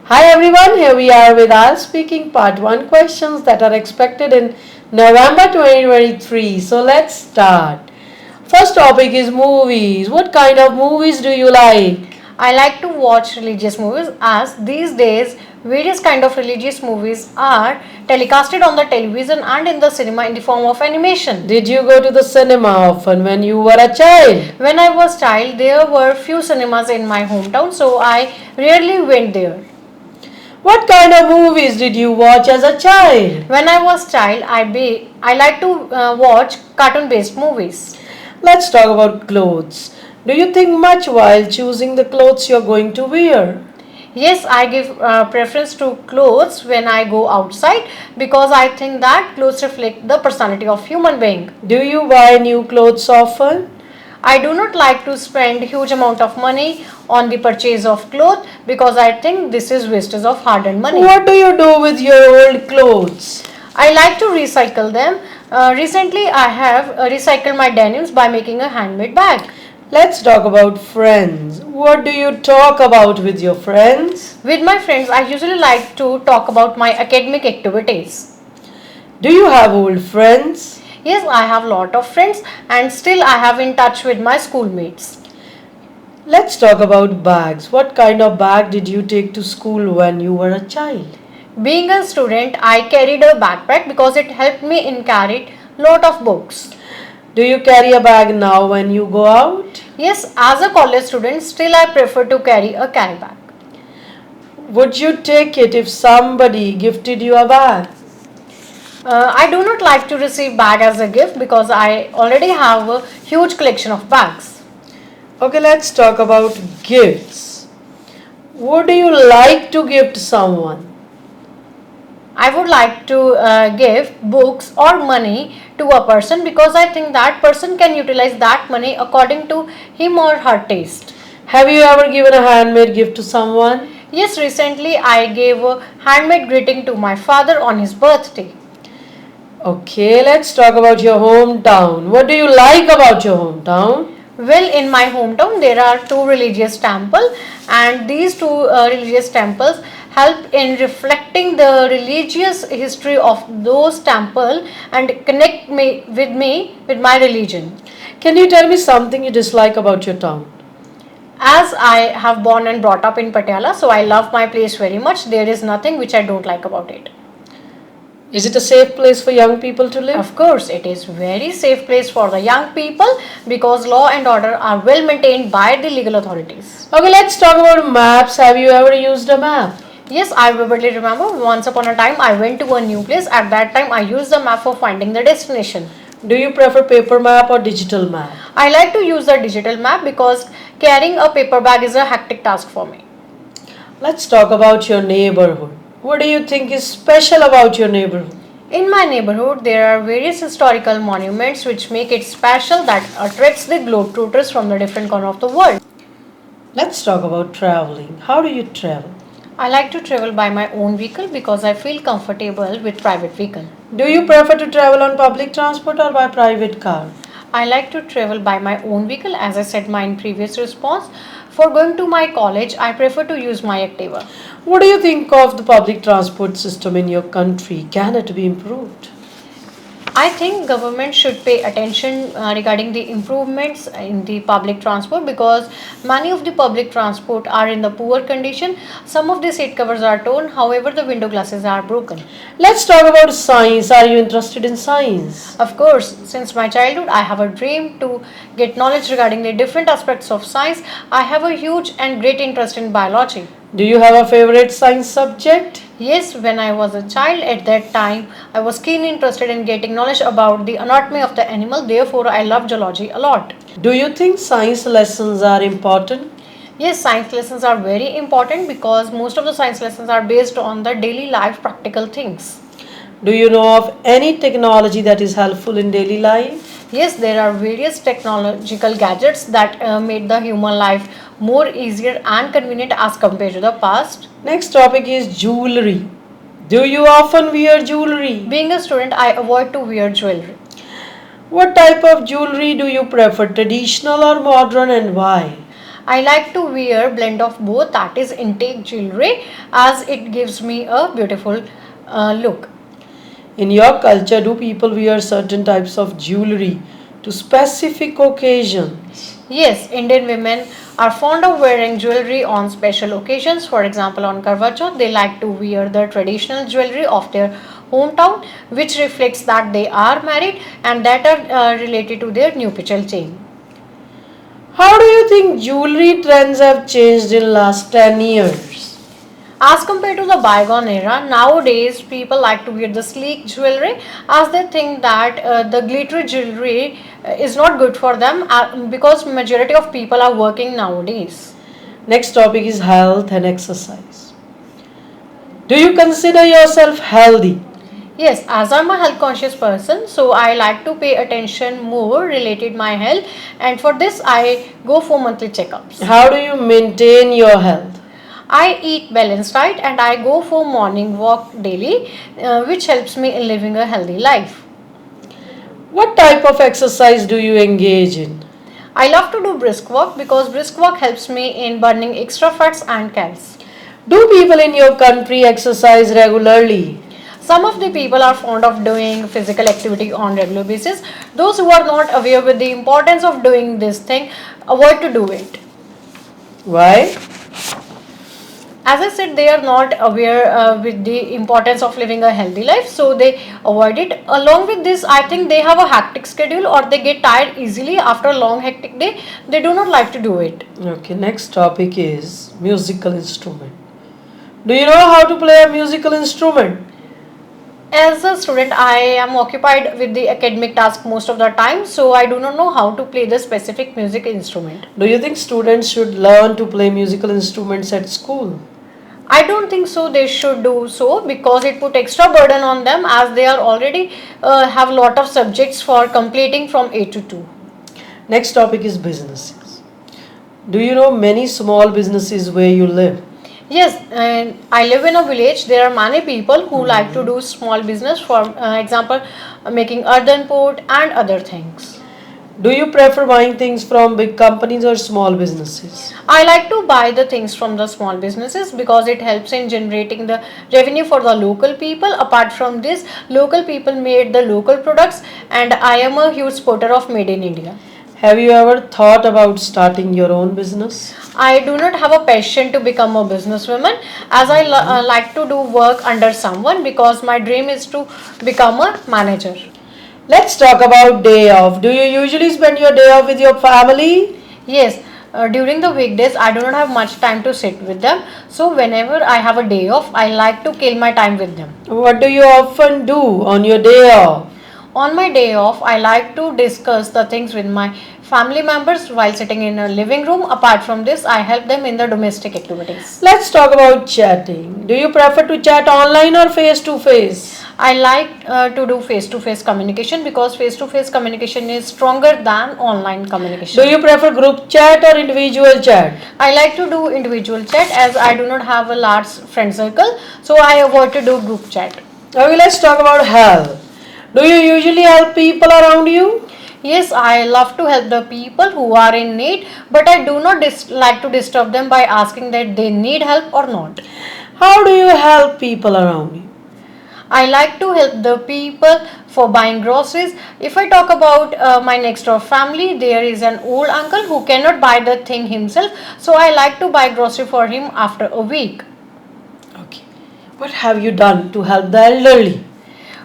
Hi everyone, here we are with our speaking part 1 questions that are expected in November 2023. So let's start. First topic is movies. What kind of movies do you like? I like to watch religious movies as these days various kind of religious movies are telecasted on the television and in the cinema in the form of animation. Did you go to the cinema often when you were a child? When I was child there were few cinemas in my hometown, so I rarely went there. What kind of movies did you watch as a child? When I was child I like to watch cartoon based movies. Let's talk about clothes. Do you think much while choosing the clothes you're going to wear? Yes, I give preference to clothes when I go outside because I think that clothes reflect the personality of human being. Do you buy new clothes often? I do not like to spend huge amount of money on the purchase of clothes because I think this is wastage of hard-earned money. What do you do with your old clothes? I like to recycle them. Recently, I have recycled my denims by making a handmade bag. Let's talk about friends. What do you talk about with your friends? With my friends, I usually like to talk about my academic activities. Do you have old friends? Yes, I have lot of friends and still I have in touch with my schoolmates. Let's talk about bags. What kind of bag did you take to school when you were a child? Being a student, I carried a backpack because it helped me in carrying lot of books. Do you carry a bag now when you go out? Yes, as a college student, still I prefer to carry a carry bag. Would you take it if somebody gifted you a bag? I do not like to receive bag as a gift because I already have a huge collection of bags. Okay, let's talk about gifts. What do you like to gift someone? I would like to give books or money to a person because I think that person can utilize that money according to him or her taste. Have you ever given a handmade gift to someone? Yes, recently I gave a handmade greeting to my father on his birthday. Okay, let's talk about your hometown. What do you like about your hometown? Well, in my hometown there are two religious temples, and these two religious temples help in reflecting the religious history of those temples and connect me with my religion. Can you tell me something you dislike about your town? As I have born and brought up in Patiala, so I love my place very much. There is nothing which I don't like about it. Is it a safe place for young people to live? Of course, it is very safe place for the young people because law and order are well maintained by the legal authorities. Okay, let's talk about maps. Have you ever used a map? Yes, I vividly remember once upon a time I went to a new place. At that time I used the map for finding the destination. Do you prefer paper map or digital map? I like to use the digital map because carrying a paper bag is a hectic task for me. Let's talk about your neighborhood. What do you think is special about your neighborhood? In my neighborhood, there are various historical monuments which make it special that attracts the globetrotters from the different corner of the world. Let's talk about traveling. How do you travel? I like to travel by my own vehicle because I feel comfortable with private vehicle. Do you prefer to travel on public transport or by private car? I like to travel by my own vehicle, as I said my previous response. For going to my college, I prefer to use my Activa. What do you think of the public transport system in your country? Can it be improved? I think government should pay attention regarding the improvements in the public transport because many of the public transport are in the poor condition. Some of the seat covers are torn, however the window glasses are broken. Let's talk about science. Are you interested in science? Of course, since my childhood I have a dream to get knowledge regarding the different aspects of science. I have a huge and great interest in biology. Do you have a favorite science subject? Yes, when I was a child, at that time, I was keenly interested in getting knowledge about the anatomy of the animal. Therefore, I love geology a lot. Do you think science lessons are important? Yes, science lessons are very important because most of the science lessons are based on the daily life practical things. Do you know of any technology that is helpful in daily life? Yes, there are various technological gadgets that made the human life more easier and convenient as compared to the past. Next topic is jewelry. Do you often wear jewelry? Being a student, I avoid to wear jewelry. What type of jewelry do you prefer, traditional or modern, and why? I like to wear blend of both, that is intake jewelry, as it gives me a beautiful look. In your culture, do people wear certain types of jewelry to specific occasions? Yes, Indian women are fond of wearing jewelry on special occasions. For example, on Karwa Chauth, they like to wear the traditional jewelry of their hometown, which reflects that they are married and that are related to their nuptial chain. How do you think jewelry trends have changed in last 10 years? As compared to the bygone era, nowadays people like to wear the sleek jewelry as they think that the glittery jewelry is not good for them because majority of people are working nowadays. Next topic is health and exercise. Do you consider yourself healthy? Yes, as I'm a health conscious person, so I like to pay attention more related my health, and for this I go for monthly checkups. How do you maintain your health? I eat balanced diet and I go for morning walk daily, which helps me in living a healthy life. What type of exercise do you engage in? I love to do brisk walk because brisk walk helps me in burning extra fats and calories. Do people in your country exercise regularly? Some of the people are fond of doing physical activity on regular basis. Those who are not aware with the importance of doing this thing avoid to do it. Why? As I said, they are not aware with the importance of living a healthy life, so they avoid it. Along with this, I think they have a hectic schedule or they get tired easily after a long hectic day. They do not like to do it. Okay, next topic is musical instrument. Do you know how to play a musical instrument? As a student, I am occupied with the academic task most of the time, so I do not know how to play the specific music instrument. Do you think students should learn to play musical instruments at school? I don't think so. They should do so because it put extra burden on them as they are already have lot of subjects for completing from A to 2. Next topic is businesses. Do you know many small businesses where you live? Yes, and I live in a village. There are many people who like to do small business. For example, making earthen pot and other things. Do you prefer buying things from big companies or small businesses? I like to buy the things from the small businesses because it helps in generating the revenue for the local people. Apart from this, local people made the local products, and I am a huge supporter of Made in India. Have you ever thought about starting your own business? I do not have a passion to become a businesswoman as I like to do work under someone because my dream is to become a manager. Let's talk about day off. Do you usually spend your day off with your family? Yes, during the weekdays I do not have much time to sit with them. So whenever I have a day off, I like to kill my time with them. What do you often do on your day off? On my day off, I like to discuss the things with my family members while sitting in a living room. Apart from this, I help them in the domestic activities. Let's talk about chatting. Do you prefer to chat online or face to face? I like to do face-to-face communication because face-to-face communication is stronger than online communication. Do you prefer group chat or individual chat? I like to do individual chat as I do not have a large friend circle, so I avoid to do group chat. Okay, let's talk about help. Do you usually help people around you? Yes, I love to help the people who are in need, but I do not like to disturb them by asking that they need help or not. How do you help people around you? I like to help the people for buying groceries. If I talk about my next door family, there is an old uncle who cannot buy the thing himself, so I like to buy grocery for him after a week. Okay. What have you done to help the elderly?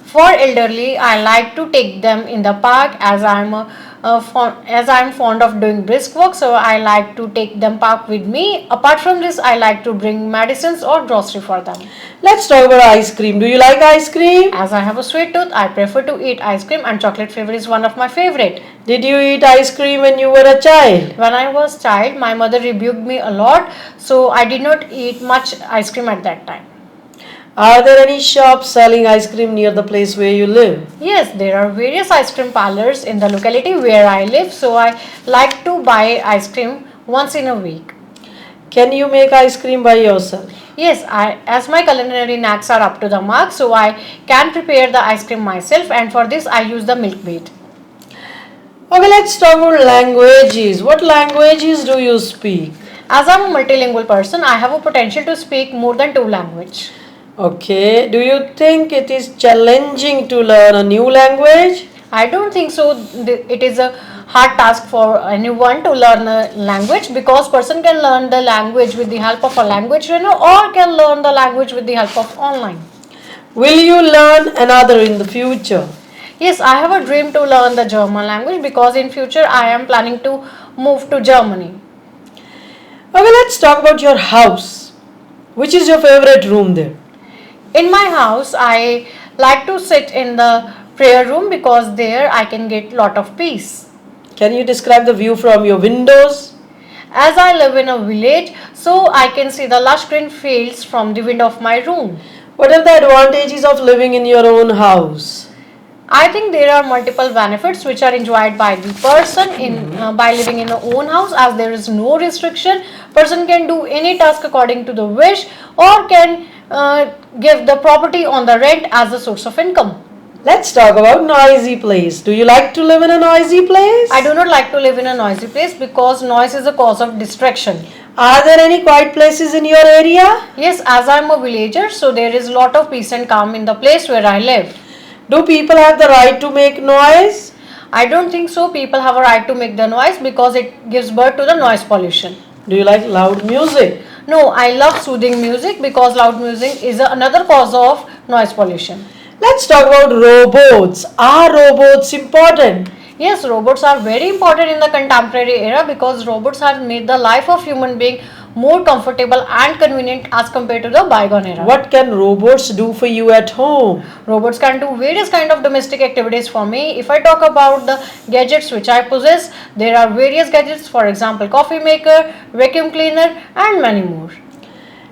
For elderly, I like to take them in the park as I'm fond of doing brisk walk, so I like to take them park with me. Apart from this, I like to bring medicines or grocery for them. Let's talk about ice cream. Do you like ice cream? As I have a sweet tooth, I prefer to eat ice cream, and chocolate flavor is one of my favorite. Did you eat ice cream when you were a child? When I was child, my mother rebuked me a lot, so I did not eat much ice cream at that time. Are there any shops selling ice cream near the place where you live? Yes, there are various ice cream parlors in the locality where I live, so I like to buy ice cream once in a week. Can you make ice cream by yourself? Yes, as my culinary knacks are up to the mark, so I can prepare the ice cream myself, and for this I use the milk maid. Okay, let's talk about languages. What languages do you speak? As I'm a multilingual person, I have a potential to speak more than two languages. Okay, do you think it is challenging to learn a new language? I don't think so. It is a hard task for anyone to learn a language because person can learn the language with the help of a language trainer or can learn the language with the help of online. Will you learn another in the future? Yes, I have a dream to learn the German language because in future I am planning to move to Germany. Okay, let's talk about your house. Which is your favorite room there? In my house, I like to sit in the prayer room because there I can get lot of peace. Can you describe the view from your windows? As I live in a village, so I can see the lush green fields from the window of my room. What are the advantages of living in your own house? I think there are multiple benefits which are enjoyed by the person in by living in a own house, as there is no restriction. Person can do any task according to the wish or can give the property on the rent as a source of income. Let's talk about noisy place. Do you like to live in a noisy place? I do not like to live in a noisy place because noise is a cause of distraction. Are there any quiet places in your area? Yes, as I am a villager, so there is lot of peace and calm in the place where I live. Do people have the right to make noise? I don't think so. People have a right to make the noise because it gives birth to the noise pollution. Do you like loud music? No, I love soothing music because loud music is another cause of noise pollution. Let's talk about robots. Are robots important? Yes, robots are very important in the contemporary era because robots have made the life of human being more comfortable and convenient as compared to the bygone era. What can robots do for you at home? Robots can do various kind of domestic activities for me. If I talk about the gadgets which I possess, there are various gadgets, for example, coffee maker, vacuum cleaner and many more.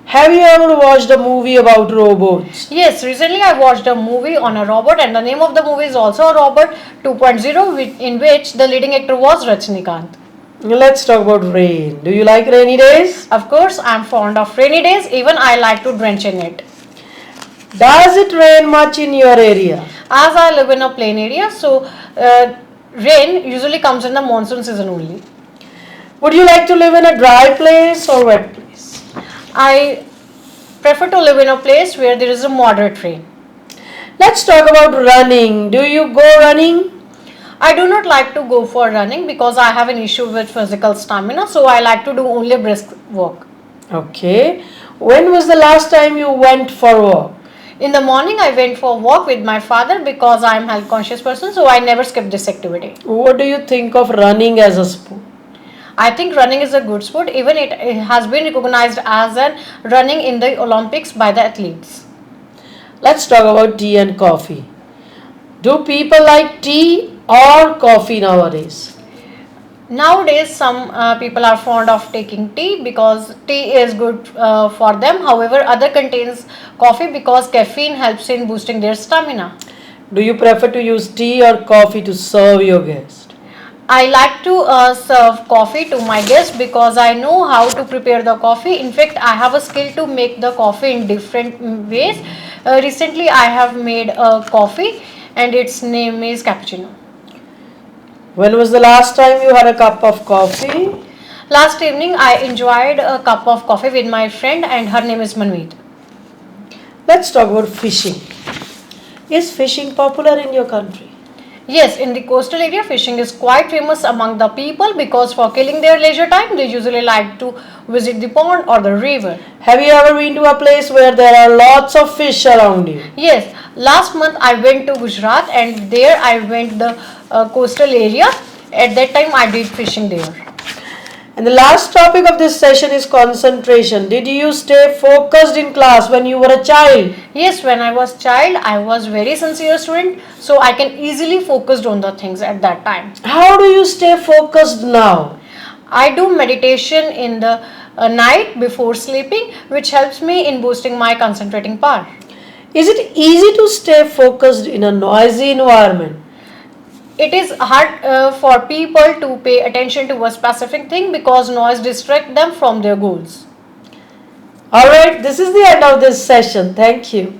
Have you ever watched a movie about robots? Yes, recently I watched a movie on a robot and the name of the movie is also a Robot 2.0 in which the leading actor was Rajnikant. Let's talk about rain. Do you like rainy days? Of course, I am fond of rainy days, even I like to drench in it. Does it rain much in your area? As I live in a plain area, so rain usually comes in the monsoon season only. Would you like to live in a dry place or wet place? I prefer to live in a place where there is a moderate rain. Let's talk about running. Do you go running? I do not like to go for running because I have an issue with physical stamina, so I like to do only brisk walk. Okay. When was the last time you went for a walk? In the morning, I went for a walk with my father because I am health conscious person, so I never skip this activity. What do you think of running as a sport? I think running is a good sport. Even it has been recognized as an running in the Olympics by the athletes. Let's talk about tea and coffee. Do people like tea or coffee nowadays? Nowadays, some people are fond of taking tea because tea is good for them. However, other contains coffee because caffeine helps in boosting their stamina. Do you prefer to use tea or coffee to serve your guest? I like to serve coffee to my guests because I know how to prepare the coffee. In fact, I have a skill to make the coffee in different ways. Recently, I have made a coffee and its name is cappuccino. When was the last time you had a cup of coffee? Last evening, I enjoyed a cup of coffee with my friend and her name is Manveet. Let's talk about fishing. Is fishing popular in your country? Yes, in the coastal area, fishing is quite famous among the people because for killing their leisure time, they usually like to visit the pond or the river. Have you ever been to a place where there are lots of fish around you? Yes, last month I went to Gujarat and there I went the coastal area. At that time, I did fishing there. And the last topic of this session is concentration. Did you stay focused in class when you were a child? Yes, when I was child, I was very sincere student, so I can easily focus on the things at that time. How do you stay focused now? I do meditation in the night before sleeping, which helps me in boosting my concentrating power. Is it easy to stay focused in a noisy environment? It is hard for people to pay attention to a specific thing because noise distracts them from their goals. Alright, this is the end of this session. Thank you.